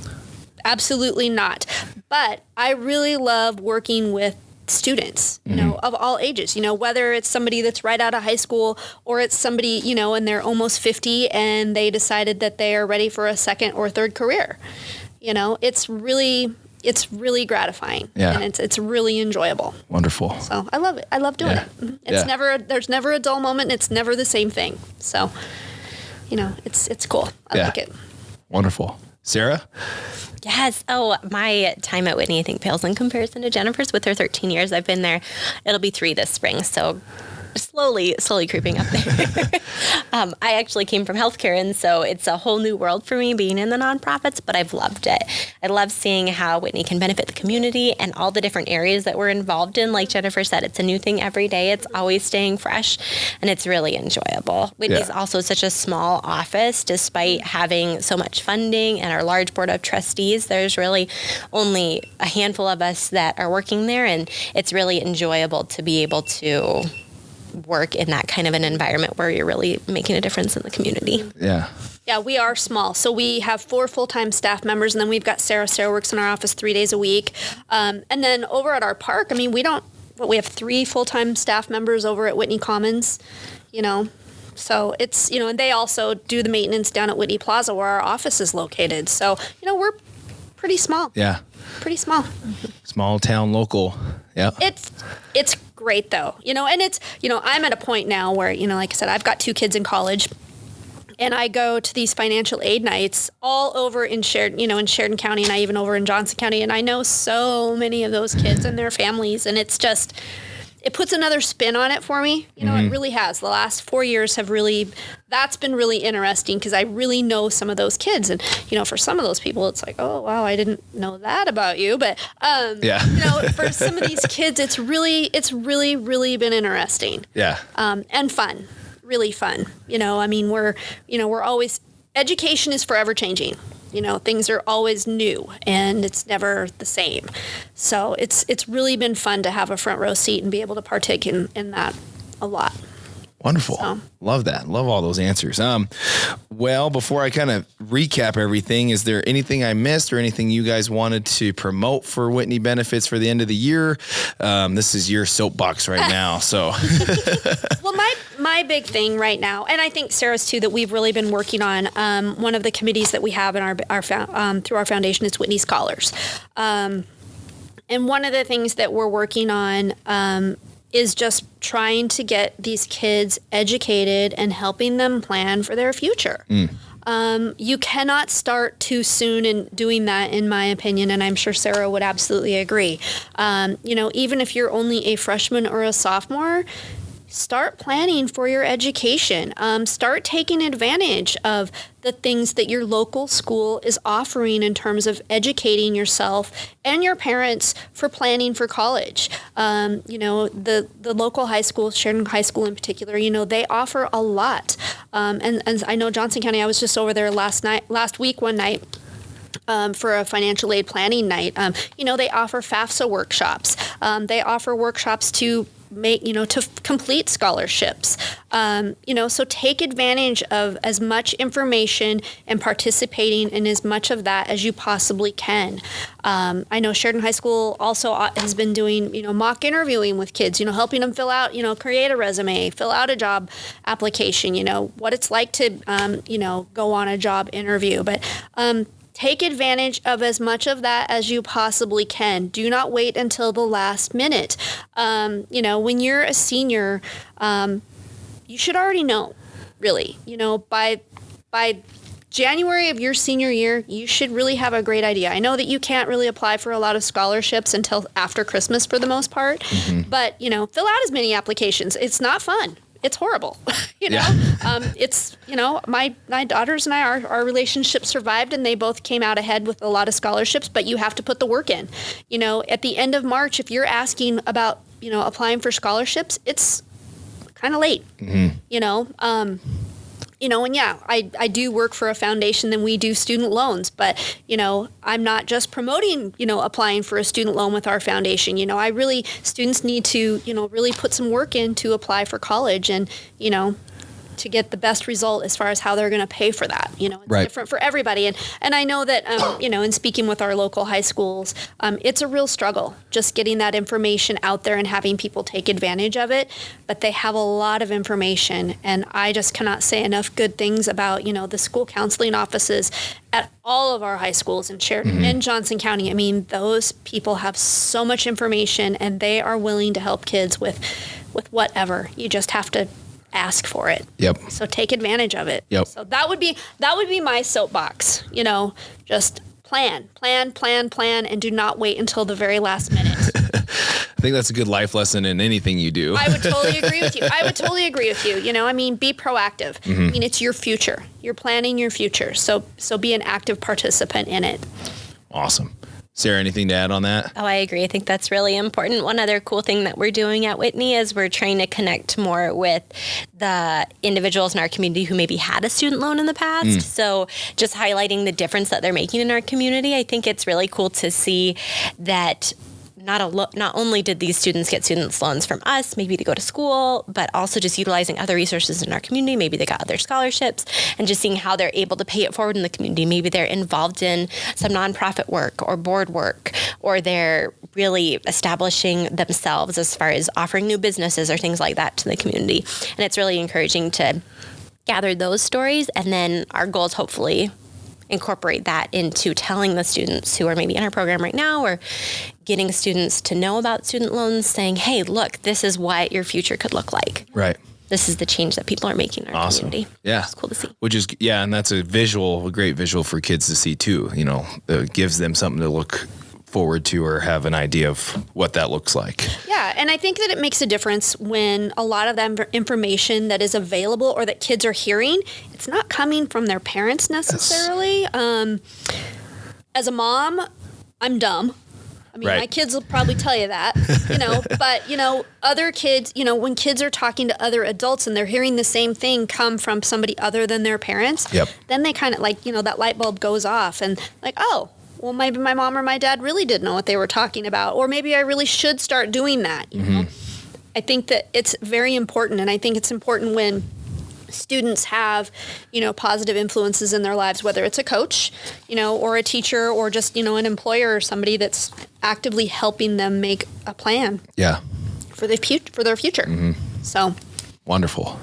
Absolutely not. But I really love working with students, of all ages, whether it's somebody that's right out of high school or it's somebody, and they're almost 50 and they decided that they are ready for a second or third career. It's really gratifying. Yeah. And it's really enjoyable. Wonderful. So I love it. I love doing it. There's never a dull moment. It's never the same thing. So, it's cool. I like it. Wonderful. Sarah? Yes. Oh, my time at Whitney, I think, pales in comparison to Jennifer's. With her 13 years, I've been there. It'll be 3 this spring. So slowly creeping up there. I actually came from healthcare, and so it's a whole new world for me being in the nonprofits, but I've loved it. I love seeing how Whitney can benefit the community and all the different areas that we're involved in. Like Jennifer said, it's a new thing every day. It's always staying fresh, and it's really enjoyable. Whitney's also such a small office, despite having so much funding and our large board of trustees. There's really only a handful of us that are working there, and it's really enjoyable to be able to work in that kind of an environment where you're really making a difference in the community. Yeah. Yeah, we are small. So we have 4 full-time staff members, and then we've got Sarah. Sarah works in our office 3 days a week. And then over at our park, I mean, we have 3 full-time staff members over at Whitney Commons, So it's, and they also do the maintenance down at Whitney Plaza where our office is located. So, we're pretty small. Yeah. Pretty small. Small town local. Yeah. It's great though, and it's, I'm at a point now where, like I said, I've got 2 kids in college, and I go to these financial aid nights all over in Sheridan County, and I even over in Johnson County, and I know so many of those kids and their families, and it's just, it puts another spin on it for me. It really has. The last 4 years that's been really interesting because I really know some of those kids. And, for some of those people, it's like, oh, wow, I didn't know that about you. But, for some of these kids, it's really, really been interesting. Yeah. And fun, really fun. We're always, education is forever changing. Things are always new and it's never the same. So it's really been fun to have a front row seat and be able to partake in that a lot. Wonderful. So. Love that. Love all those answers. Well, before I kind of recap everything, is there anything I missed or anything you guys wanted to promote for Whitney Benefits for the end of the year? This is your soapbox right now. So, well, my big thing right now, and I think Sarah's too, that we've really been working on, one of the committees that we have in our through our foundation is Whitney Scholars. And one of the things that we're working on, is just trying to get these kids educated and helping them plan for their future. You cannot start too soon in doing that, in my opinion, and I'm sure Sarah would absolutely agree. Even if you're only a freshman or a sophomore, start planning for your education. Start taking advantage of the things that your local school is offering in terms of educating yourself and your parents for planning for college. The local high school, Sheridan High School in particular, they offer a lot. And I know Johnson County, I was just over there last week, one night, for a financial aid planning night. They offer FAFSA workshops. They offer workshops to to complete scholarships. So take advantage of as much information and participating in as much of that as you possibly can. I know Sheridan High School also has been doing, mock interviewing with kids, helping them fill out, create a resume, fill out a job application, what it's like to, go on a job interview. But take advantage of as much of that as you possibly can. Do not wait until the last minute. When you're a senior, you should already know, really. By January of your senior year, you should really have a great idea. I know that you can't really apply for a lot of scholarships until after Christmas for the most part, but, fill out as many applications. It's not fun. It's horrible. It's, my daughters and I, our relationship survived and they both came out ahead with a lot of scholarships, but you have to put the work in. At the end of March, if you're asking about, applying for scholarships, it's kind of late, I do work for a foundation and we do student loans, but, I'm not just promoting, applying for a student loan with our foundation. Students need to, really put some work in to apply for college and, to get the best result as far as how they're going to pay for that. It's different for everybody. And I know that, in speaking with our local high schools, it's a real struggle just getting that information out there and having people take advantage of it. But they have a lot of information. And I just cannot say enough good things about, the school counseling offices at all of our high schools in Sheridan and Johnson County. I mean, those people have so much information and they are willing to help kids with whatever. You just have to ask for it. Yep. So take advantage of it. Yep. So that would be my soapbox, just plan, and do not wait until the very last minute. I think that's a good life lesson in anything you do. I would totally agree with you. Be proactive. It's your future. You're planning your future. So be an active participant in it. Awesome. Sarah, anything to add on that? Oh, I agree. I think that's really important. One other cool thing that we're doing at Whitney is we're trying to connect more with the individuals in our community who maybe had a student loan in the past. So just highlighting the difference that they're making in our community. I think it's really cool to see that not only did these students get student loans from us, maybe to go to school, but also just utilizing other resources in our community. Maybe they got other scholarships and just seeing how they're able to pay it forward in the community. Maybe they're involved in some nonprofit work or board work, or they're really establishing themselves as far as offering new businesses or things like that to the community. And it's really encouraging to gather those stories. And then our goal is hopefully incorporate that into telling the students who are maybe in our program right now or getting students to know about student loans, saying, hey, look, this is what your future could look like. Right. This is the change that people are making in our community. Yeah. It's cool to see. And that's a great visual for kids to see too. It gives them something to look forward to or have an idea of what that looks like. Yeah, and I think that it makes a difference when a lot of that information that is available or that kids are hearing, it's not coming from their parents necessarily. Yes. As a mom, I'm dumb. My kids will probably tell you that, but, other kids, when kids are talking to other adults and they're hearing the same thing come from somebody other than their parents, then they kind of that light bulb goes off and well, maybe my mom or my dad really did know what they were talking about, or maybe I really should start doing that. I think that it's very important, and I think it's important when students have, positive influences in their lives, whether it's a coach, or a teacher, or just, an employer or somebody that's actively helping them make a plan. Yeah. For their future. So. Wonderful.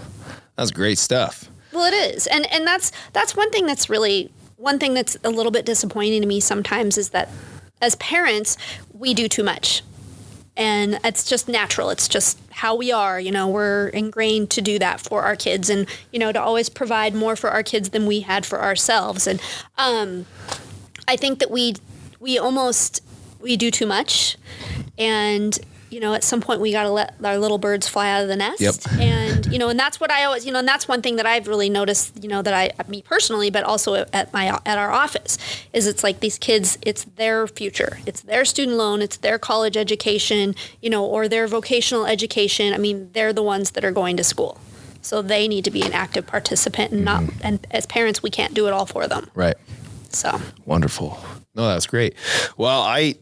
That's great stuff. Well, it is, and that's one thing that's really. One thing that's a little bit disappointing to me sometimes is that as parents, we do too much. And it's just natural. It's just how we are. We're ingrained to do that for our kids and, to always provide more for our kids than we had for ourselves. And I think that we do too much. And, at some point we got to let our little birds fly out of the nest. Yep. And, and that's what I always, and that's one thing that I've really noticed, that me personally, but also at our office, is it's like these kids, it's their future. It's their student loan. It's their college education, or their vocational education. They're the ones that are going to school. So they need to be an active participant and and as parents, we can't do it all for them. Right. So. Wonderful. No, that's great. Well, I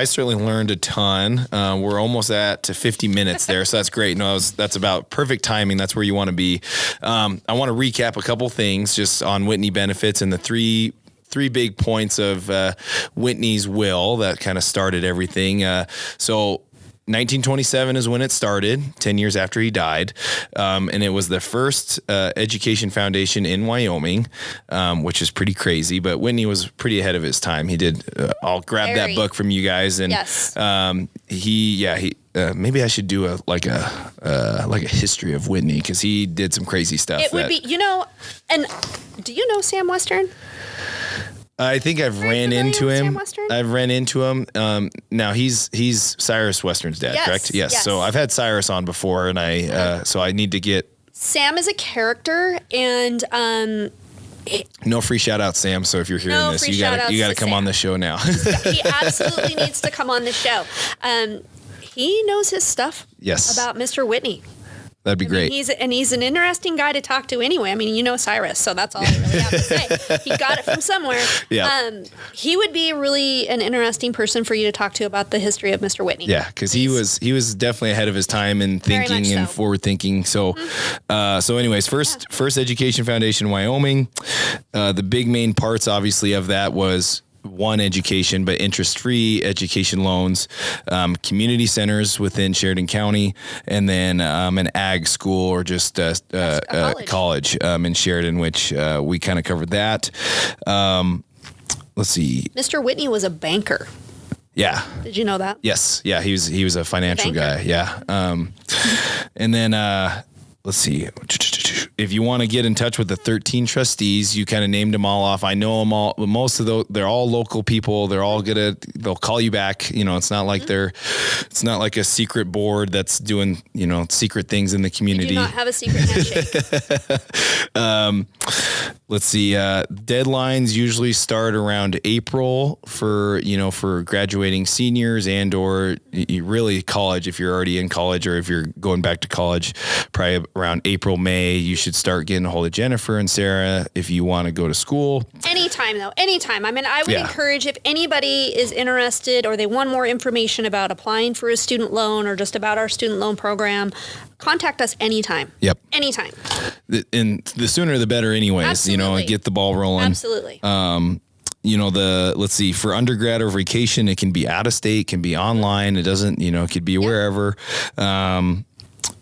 certainly learned a ton. We're almost at 50 minutes there, so that's great. No, that's about perfect timing. That's where you want to be. I want to recap a couple things just on Whitney Benefits and the three big points of Whitney's will that kind of started everything. So 1927 is when it started, 10 years after he died. And it was the first education foundation in Wyoming, which is pretty crazy. But Whitney was pretty ahead of his time. He did. I'll grab that book from you guys. And yes. Maybe I should do a history of Whitney because he did some crazy stuff. It would be, and do you know Sam Western? I think I've ran into him. I've ran into him. Now he's Cyrus Western's dad, correct? Yes. So I've had Cyrus on before, and so I need to get. Sam is a character, and no free shout out, Sam. So if you're hearing this, you got to come on the show now. He absolutely needs to come on the show. He knows his stuff. Yes. About Mr. Whitney. That'd be great. He's an interesting guy to talk to anyway. I mean, Cyrus, so that's all I really have to say. He got it from somewhere. Yeah. He would be really an interesting person for you to talk to about the history of Mr. Whitney. Yeah, because he was definitely ahead of his time in thinking and forward thinking. So, anyways, first Education Foundation in Wyoming. The big main parts, obviously, of that was one, education, but interest-free education loans, community centers within Sheridan County, and then an ag school or just college in Sheridan, which we kind of covered that. Let's see. Mr. Whitney was a banker. Yeah. Did you know that? Yes. Yeah. He was a financial guy. Yeah. And then let's see. If you want to get in touch with the 13 trustees, you kind of named them all off. I know them all. Most of those, they're all local people. They're all they'll call you back. It's not like it's not like a secret board that's doing, secret things in the community. We do not have a secret handshake. Let's see. Deadlines usually start around April for graduating seniors or really college. If you're already in college or if you're going back to college, probably around April, May, you should start getting a hold of Jennifer and Sarah if you want to go to school. Anytime. I mean, I would encourage if anybody is interested or they want more information about applying for a student loan or just about our student loan program, contact us anytime. Yep. Anytime. And the sooner the better anyways, Absolutely. Get the ball rolling. Absolutely. Let's see, for undergrad or vacation, it can be out of state, can be online. It doesn't, it could be wherever.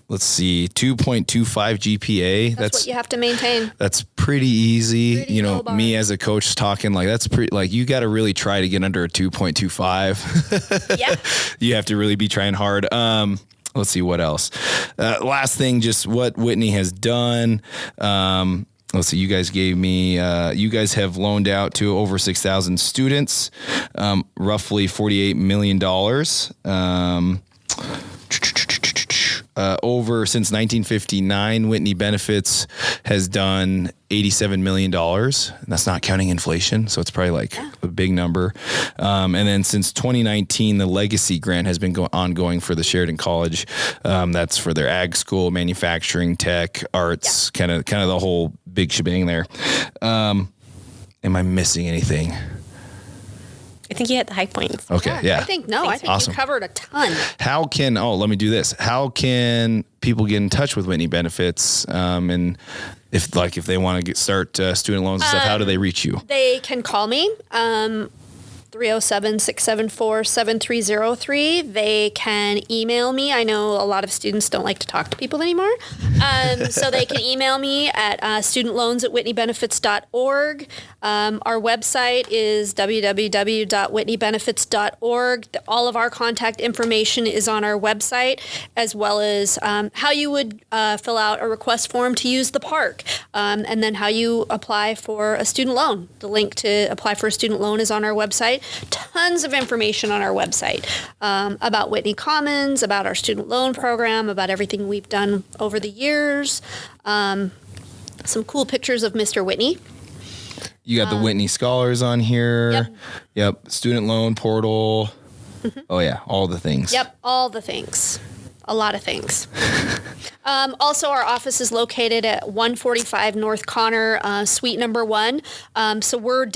Let's see, 2.25 GPA. That's what you have to maintain. That's pretty easy. Pretty low bar. Me as a coach talking that's pretty, you got to really try to get under a 2.25. Yeah. You have to really be trying hard. Let's see what else. Last thing, just what Whitney has done. Let's see, you guys gave me, you guys have loaned out to over 6,000 students, roughly $48 million. Since 1959, Whitney Benefits has done $87 million. And that's not counting inflation. So it's probably a big number. And then since 2019, the Legacy Grant has been ongoing for the Sheridan College. That's for their ag school, manufacturing, tech, arts, kind of the whole big shebang there. Am I missing anything? I think you hit the high points. Okay, yeah. I think awesome. You covered a ton. Let me do this. How can people get in touch with Whitney Benefits? And if they want to start student loans and stuff, how do they reach you? They can call me. 307-674-7303. They can email me. I know a lot of students don't like to talk to people anymore. So they can email me at studentloans@whitneybenefits.org. Our website is www.whitneybenefits.org. All of our contact information is on our website, as well as how you would fill out a request form to use the park, and then how you apply for a student loan. The link to apply for a student loan is on our website. Tons of information on our website about Whitney Commons, about our student loan program, about everything we've done over the years. Some cool pictures of Mr. Whitney. You got the Whitney Scholars on here. Yep. Student loan portal. Mm-hmm. Oh, yeah. All the things. Yep. All the things. A lot of things. Also, our office is located at 145 North Connor, suite number 1. So we're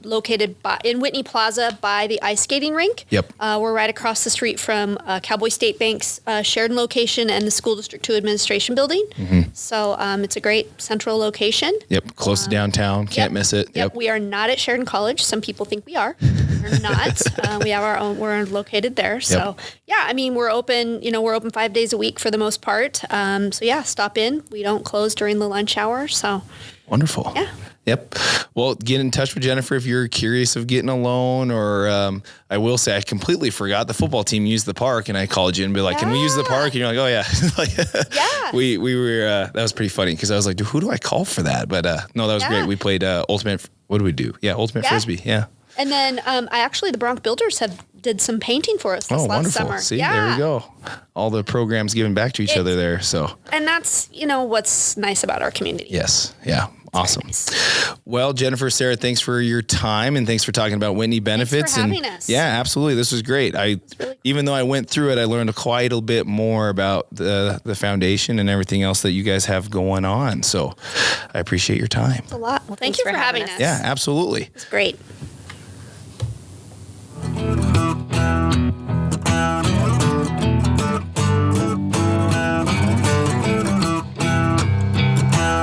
located in Whitney Plaza by the ice skating rink. Yep. We're right across the street from Cowboy State Bank's Sheridan location and the School District 2 Administration Building. So it's a great central location. Yep. Close to downtown. Can't miss it. Yep. We are not at Sheridan College. Some people think we are. We're not. We have our own. We're located there. So yeah, I mean, we're open. We're open 5 days a week for the most part. So yeah, stop in. We don't close during the lunch hour. So wonderful. Yeah. Yep. Well, get in touch with Jennifer if you're curious of getting a loan, or I will say I completely forgot the football team used the park, and I called you and be like, "Can we use the park?" And you're like, "Oh yeah." We were that was pretty funny because I was like, "Who do I call for that?" But no, that was great. We played ultimate. What do we do? Yeah, ultimate frisbee. Yeah. And then the Bronx Builders did some painting for us this last summer. See, there we go. All the programs giving back to each other there. So, and that's what's nice about our community. Yes. Yeah. Awesome. Nice. Well, Jennifer, Sarah, thanks for your time and thanks for talking about Whitney Benefits. Thanks for having us. Yeah, absolutely. This was great. Even though I went through it, I learned quite a bit more about the foundation and everything else that you guys have going on. So I appreciate your time. It's a lot. Well, thank you for having us. Yeah, absolutely. It's great.